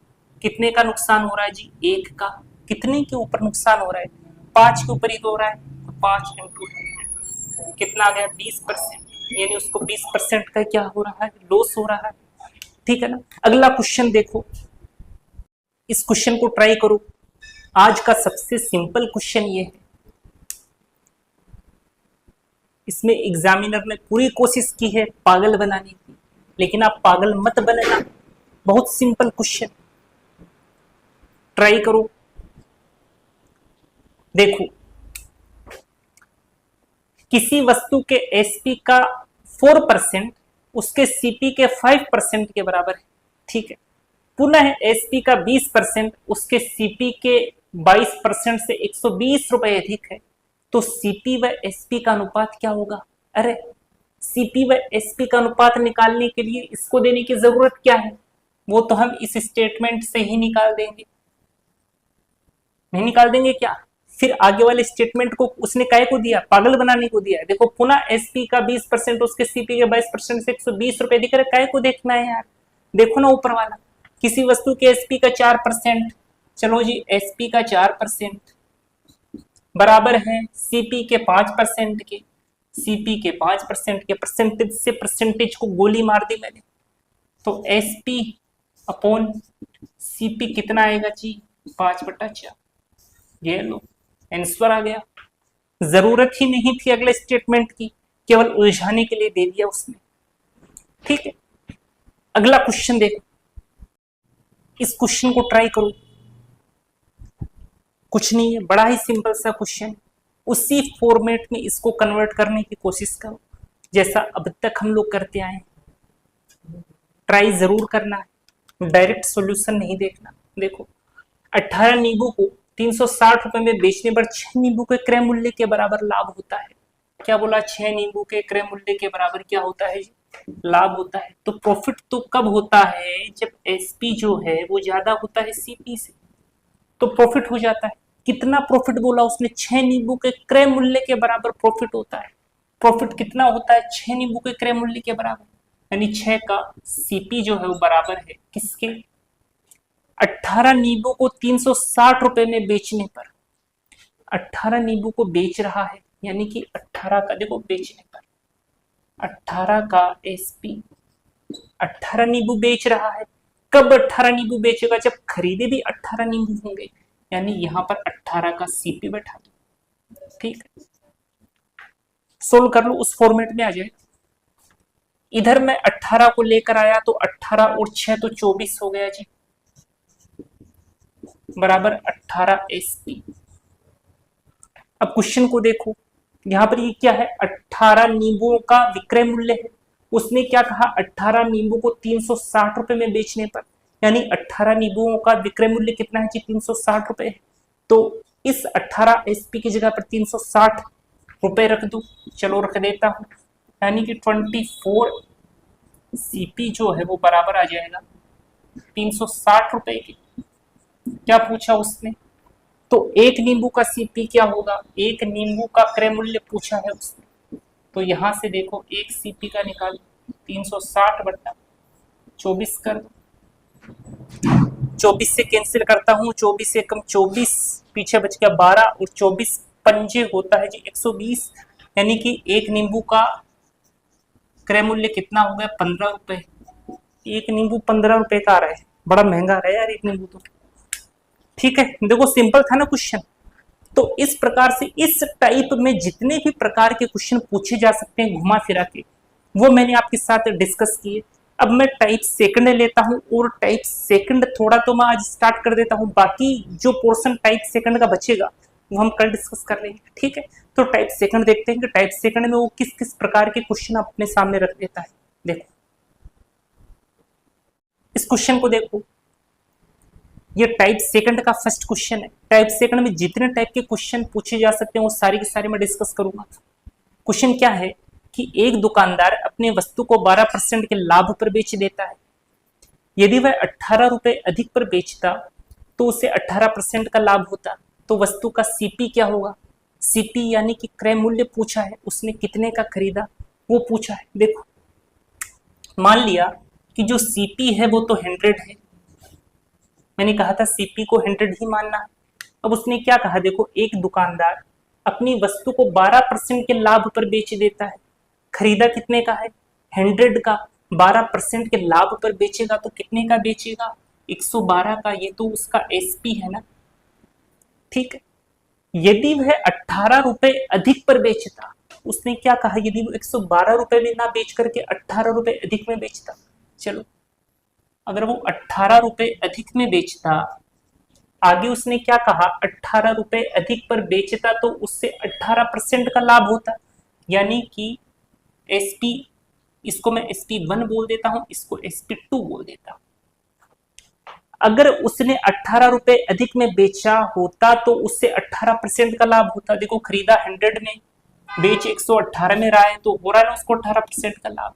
कितने का नुकसान हो रहा है जी 1 का। कितने के ऊपर नुकसान हो रहा है, 5 के ऊपर ही तो हो रहा है, तो 5 इंटू कितना आ गया 20%, यानी उसको 20% का क्या हो रहा है, लॉस हो रहा है। ठीक है ना, अगला क्वेश्चन देखो, इस क्वेश्चन को ट्राई करो। आज का सबसे सिंपल क्वेश्चन ये है, इसमें एग्जामिनर ने पूरी कोशिश की है पागल बनाने की, लेकिन आप पागल मत बनना, बहुत सिंपल क्वेश्चन, ट्राई करो। देखो किसी वस्तु के एसपी का 4% उसके सीपी के 5% के बराबर है। ठीक है, पुनः एसपी का 20% उसके सीपी के 22% से 120 रुपए अधिक है, तो सीपी व एसपी का अनुपात क्या होगा। अरे सीपी व एसपी का अनुपात निकालने के लिए इसको देने की जरूरत क्या है, वो तो हम इस स्टेटमेंट से ही निकाल देंगे। नहीं निकाल देंगे क्या, फिर आगे वाले स्टेटमेंट को उसने काय को दिया, पागल बनाने को दिया है। देखो पुनः एसपी का 20% उसके सीपी के 22% से 120 रुपए दिख रहा है, काय को देखना है यार, देखो ना ऊपर वाला। किसी वस्तु के एसपी का 4%, चलो जी एसपी का 4% बराबर है सीपी के 5% के, सीपी के 5% के, परसेंटेज से परसेंटेज को गोली मार दी मैंने, तो एसपी अपॉन सीपी कितना आएगा जी 5/4। ये लो आंसर आ गया, जरूरत ही नहीं थी अगले स्टेटमेंट की, केवल उलझाने के लिए दे दिया उसने। ठीक है, अगला क्वेश्चन देखो, इस क्वेश्चन को ट्राई करो, कुछ नहीं है, बड़ा ही सिंपल सा क्वेश्चन, उसी फॉर्मेट में इसको कन्वर्ट करने की कोशिश करो जैसा अब तक हम लोग करते आए, ट्राई जरूर करना है, डायरेक्ट सॉल्यूशन नहीं देखना। देखो 18 नींबू को 360 रुपए में बेचने पर 6 नींबू के क्रय मूल्य के बराबर लाभ होता है। क्या बोला, 6 नींबू के क्रय मूल्य के बराबर क्या होता है, लाभ होता है। तो प्रॉफिट तो कब होता है, जब एसपी जो है वो ज्यादा होता है सीपी से, तो प्रॉफिट हो जाता है। कितना प्रॉफिट बोला उसने, 6 नींबू के क्रय मूल्य के बराबर प्रॉफिट होता है। प्रॉफिट कितना होता है, 6 नींबू के क्रय मूल्य के बराबर, यानी 6 का सीपी जो है वो बराबर है किसके, 18 नींबू को 360 रुपए में बेचने पर, 18 नींबू को बेच रहा है, यानी कि 18 का, देखो बेचने पर 18 का एसपी, 18 नींबू बेच रहा है। कब 18 नींबू बेचेगा, जब खरीदे भी 18 नींबू होंगे, यानी यहां पर 18 का सीपी बैठा दो। ठीक है, सोल्व कर लो, उस फॉर्मेट में आ जाएगा। इधर मैं 18 को लेकर आया तो 18 और 6 तो 24 हो गया जी, बराबर 18 एसपी। अब क्वेश्चन को देखो, यहां पर ये क्या है, 18 नींबुओं का विक्रय मूल्य है। उसने क्या कहा, 18 नींबू को 360 रुपए में बेचने पर, यानी 18 नींबुओं का विक्रय मूल्य कितना है जी, 360 रुपए है। तो इस 18 एसपी की जगह पर 360 रुपए रख दो, चलो रख देता हूं, यानी कि 24 सीपी जो है वो बराबर आ जाएगा 360 रुपए के। क्या पूछा उसने, तो एक नींबू का सीपी क्या होगा, एक नींबू का क्रय मूल्य पूछा है उसने। तो यहां से देखो एक सीपी का निकालो, 360 बटा 24 कर दो, 24 से कैंसिल करता हूं, 24 से कम 24, पीछे बच गया 12 और 24 पंजे होता है जी 120, यानी कि एक नींबू का क्रय मूल्य कितना हो गया, 15 रुपए। एक नींबू 15 रुपए का आ रहा है, बड़ा महंगा आ रहा है यार एक नींबू तो। ठीक है, देखो सिंपल था ना क्वेश्चन। तो इस प्रकार से इस टाइप में जितने भी प्रकार के क्वेश्चन पूछे जा सकते हैं घुमा फिरा के, वो मैंने आपके साथ डिस्कस किए। अब मैं टाइप सेकंड लेता हूं, और टाइप सेकंड थोड़ा तो मैं आज स्टार्ट कर देता हूं, बाकी जो पोर्शन टाइप सेकंड का बचेगा वो हम कल डिस्कस कर लेंगे। ठीक है, तो टाइप सेकंड देखते हैं कि टाइप सेकंड में वो किस किस प्रकार के क्वेश्चन अपने सामने रख देता है। देखो इस क्वेश्चन को देखो, ये टाइप सेकंड का फर्स्ट क्वेश्चन है। टाइप सेकंड में जितने टाइप के क्वेश्चन पूछे जा सकते हैं वो सारी के सारे मैं डिस्कस करूंगा। क्वेश्चन क्या है कि एक दुकानदार अपने वस्तु को 12% के लाभ पर बेच देता है। यदि वह 18 रुपए अधिक पर बेचता तो उसे 18% का लाभ होता, तो वस्तु का सीपी क्या होगा, सीपी यानी कि क्रय मूल्य पूछा है, उसने कितने का खरीदा वो पूछा है। देखो मान लिया कि जो सीपी है वो तो 100 है, मैंने कहा था सीपी को 100 ही मानना है। अब उसने क्या कहा, देखो एक दुकानदार अपनी वस्तु को 12% के लाभ पर बेच देता है, खरीदा कितने का है, 100 का, 12% के लाभ पर बेचेगा तो कितने का बेचेगा, 112 का, ये तो उसका एसपी है ना। ठीक है, यदि वह 18 रुपए अधिक पर बेचता, उसने क्या कहा, यदि वो 112 रुपए में ना बेच करके 18 रुपए अधिक में बेचता, चलो अगर वो 18 रुपए अधिक में बेचता, आगे उसने क्या कहा, 18 रुपए अधिक पर बेचता तो उससे 18% का लाभ होता, यानी कि एसपी, इसको मैं SP1 बोल देता हूं, इसको SP2 बोल देता हूं। अगर उसने 18 रुपए अधिक में बेचा होता तो उससे 18% का लाभ होता। देखो खरीदा 100 में, बेच 118 में रहा है, तो हो रहा है ना उसको 18% का लाभ,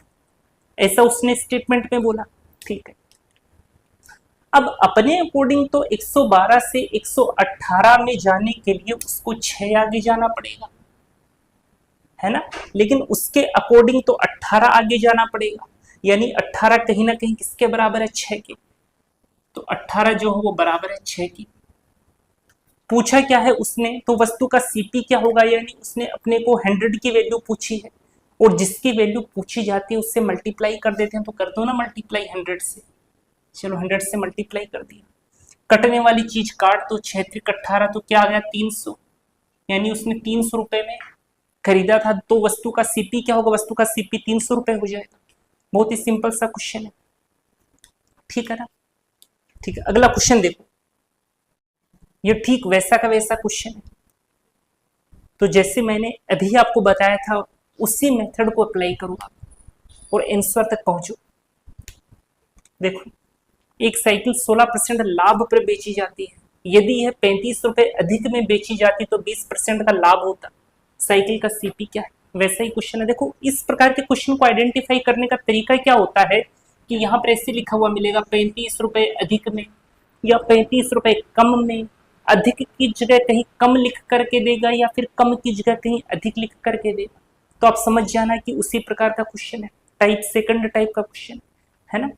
ऐसा उसने स्टेटमेंट में बोला। ठीक है, अब अपने अकॉर्डिंग तो 112 से 118 में जाने के लिए उसको 6 आगे जाना पड़ेगा, है ना, लेकिन उसके अकॉर्डिंग तो 18 आगे जाना पड़ेगा, यानी 18 कहीं ना कहीं किसके बराबर है, 6 के। तो 18 जो है वो बराबर है 6 की। पूछा क्या है उसने, तो वस्तु का सीपी क्या होगा, यानी उसने अपने को 100 की वैल्यू पूछी है, और जिसकी वैल्यू पूछी जाती है उससे मल्टीप्लाई कर देते हैं, तो कर दो ना मल्टीप्लाई 100 से, चलो 100 से मल्टीप्लाई कर दिया, कटने वाली चीज काट तो 6 × 18 तो क्या आ गया 300, यानी उसने 300 रुपए में खरीदा था, तो वस्तु का सीपी क्या होगा, वस्तु का सीपी 300 रुपए हो जाएगा। बहुत ही सिंपल सा क्वेश्चन है, ठीक है ना। ठीक है, अगला क्वेश्चन देखो, ये ठीक वैसा का वैसा क्वेश्चन है। तो जैसे मैंने अभी आपको बताया था उसी मेथड को अप्लाई करो आप और आंसर तक पहुंचो। देखो एक साइकिल 16% लाभ पर बेची जाती है, यदि यह 35 रुपए अधिक में बेची जाती तो 20% का लाभ होता, साइकिल का सीपी क्या है, वैसा ही क्वेश्चन है। देखो इस प्रकार के क्वेश्चन को आइडेंटिफाई करने का तरीका क्या होता है कि यहाँ पर ऐसे लिखा हुआ मिलेगा 35 रुपए अधिक में या 35 रुपए कम में, अधिक की जगह कहीं कम लिख करके देगा या फिर कम की जगह कहीं अधिक लिख करके देगा, तो आप समझ जाना कि उसी प्रकार का क्वेश्चन है, टाइप सेकंड टाइप का क्वेश्चन है ना।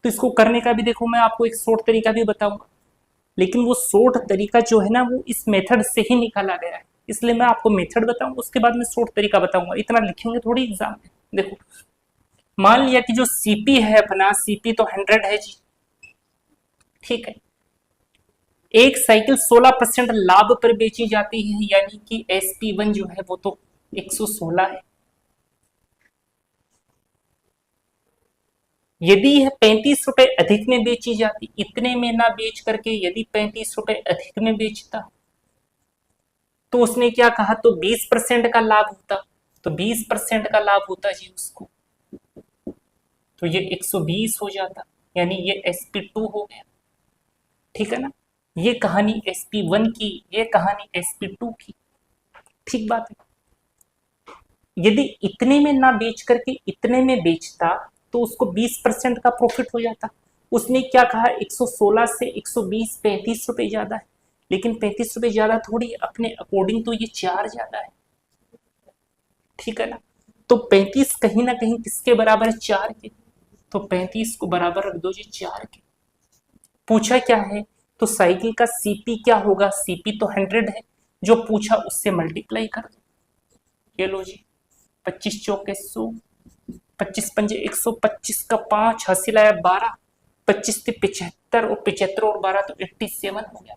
तो इसको करने का भी देखो मैं आपको एक शॉर्ट तरीका भी बताऊंगा, लेकिन वो शॉर्ट तरीका जो है ना वो इस मेथड से ही निकाला गया है, इसलिए मैं आपको मेथड बताऊंगा उसके बाद में शॉर्ट तरीका बताऊंगा, इतना लिखेंगे थोड़ी एग्जाम में। देखो मान लिया कि जो सीपी है अपना, सीपी तो 100 है जी, ठीक है, एक साइकिल 16% लाभ पर बेची जाती है, यानी कि SP1 जो है वो तो 116 है, यदि यह 35 रुपए अधिक में बेची जाती, इतने में ना बेच करके यदि 35 रुपए अधिक में बेचता, तो उसने क्या कहा, तो 20% का लाभ होता, तो 20% का लाभ होता जी उसको, तो ये 120 हो जाता, यानी ये SP2 हो गया। ठीक है ना, ये कहानी SP1 की, ये कहानी SP2 की। ठीक बात है। यदि इतने में ना बेच करके इतने में बेचता तो उसको 20% का प्रॉफिट हो जाता। उसने क्या कहा, 116 से 120 35 रुपए ज्यादा है, लेकिन 35 रुपए ज्यादा थोड़ी, अपने अकॉर्डिंग तो ये 4 ज्यादा है। ठीक है ना, तो 35 कहीं ना कहीं किसके बराबर है, 4 के, तो 35 को बराबर रख दो जी 4 के। पूछा क्या है, तो साइकिल का सीपी क्या होगा, सीपी तो 100 है, जो पूछा उससे मल्टीप्लाई कर दो। ये लो जी, 25 चौके 100, 25 पंजे 125 का 5 हासिल आया 12, 25 थी 75 और 75 और 12 तो 87 हो गया,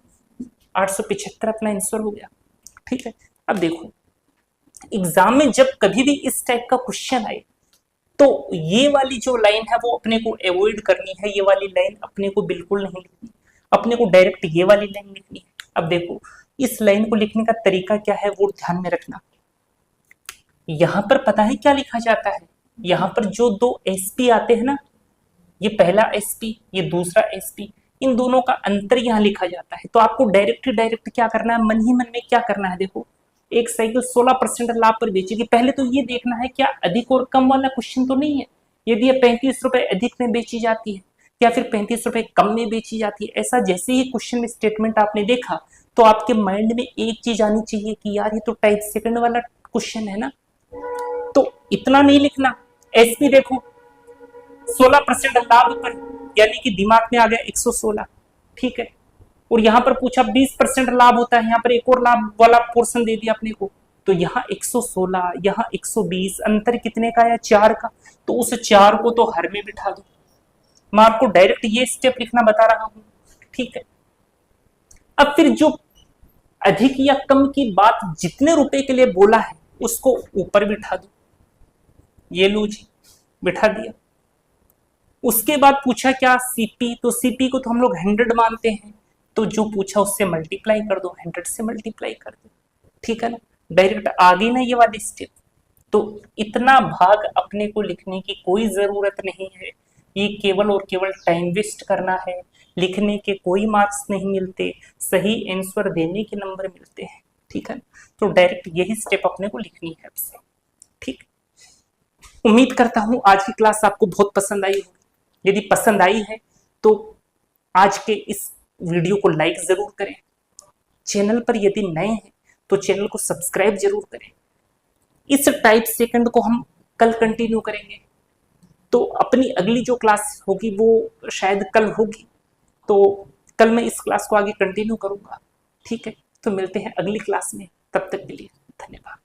875 अपना आंसर हो गया। ठीक है, अब देखो एग्जाम में जब कभी भी इस टाइप का क्वेश्चन आए तो ये वाली जो लाइन है वो अपने को अवॉइड करनी है, ये वाली लाइन अपने को बिल्कुल नहीं लिखनी, अपने को डायरेक्ट ये वाली लाइन लिखनी है। अब देखो इस लाइन को लिखने का तरीका क्या है वो ध्यान में रखना। यहां पर पता है क्या लिखा जाता है, यहां पर जो दो एसपी आते हैं ना, ये पहला एसपी ये दूसरा एसपी, इन दोनों का अंतर यहां लिखा जाता है। तो आपको डायरेक्ट क्या करना है, मन ही मन में क्या करना है, देखो एक साइकिल 16% लाभ पर बेचेगी, पहले तो ये देखना है क्या अधिक और कम वाला क्वेश्चन तो नहीं है। यदि ये 35 रुपए अधिक में बेची जाती है या फिर 35 रुपए कम में बेची जाती है, ऐसा जैसे ही क्वेश्चन में स्टेटमेंट आपने देखा तो आपके माइंड में एक चीज आनी चाहिए कि यार ये तो टाइप सेकंड वाला क्वेश्चन है ना, तो इतना नहीं लिखना। एसपी देखो 16% लाभ पर, यानी कि दिमाग में आ गया 116। ठीक है, और यहां पर पूछा 20% लाभ होता है, यहां पर एक और लाभ वाला पोर्शन दे दिया अपने को, तो यहाँ 116 यहाँ 120, अंतर कितने का है, 4 का, तो उस 4 को तो हर में बिठा दो। मैं आपको डायरेक्ट ये स्टेप लिखना बता रहा हूं। ठीक है, अब फिर जो अधिक या कम की बात जितने रुपए के लिए बोला है उसको ऊपर बिठा दो, ये लो जी बिठा दिया। उसके बाद पूछा क्या, सीपी, तो सीपी को तो हम लोग 100 मानते हैं, तो जो पूछा उससे मल्टीप्लाई कर दो, 100 से मल्टीप्लाई कर दो। ठीक है ना, डायरेक्ट आ गई ना ये वाली स्टेप। तो इतना भाग अपने को लिखने की कोई जरूरत नहीं है, ये केवल और केवल टाइम वेस्ट करना है, लिखने के कोई मार्क्स नहीं मिलते, सही आंसर देने के नंबर मिलते हैं। ठीक है, तो डायरेक्ट यही स्टेप अपने को लिखनी है आपसे। ठीक, उम्मीद करता हूं आज की क्लास आपको बहुत पसंद आई होगी। यदि पसंद आई है तो आज के इस वीडियो को लाइक जरूर करें, चैनल पर यदि नए हैं तो चैनल को सब्सक्राइब जरूर करें। इस टाइप सेकंड को हम कल कंटिन्यू करेंगे, तो अपनी अगली जो क्लास होगी वो शायद कल होगी, तो कल मैं इस क्लास को आगे कंटिन्यू करूंगा। ठीक है, तो मिलते हैं अगली क्लास में, तब तक के लिए धन्यवाद।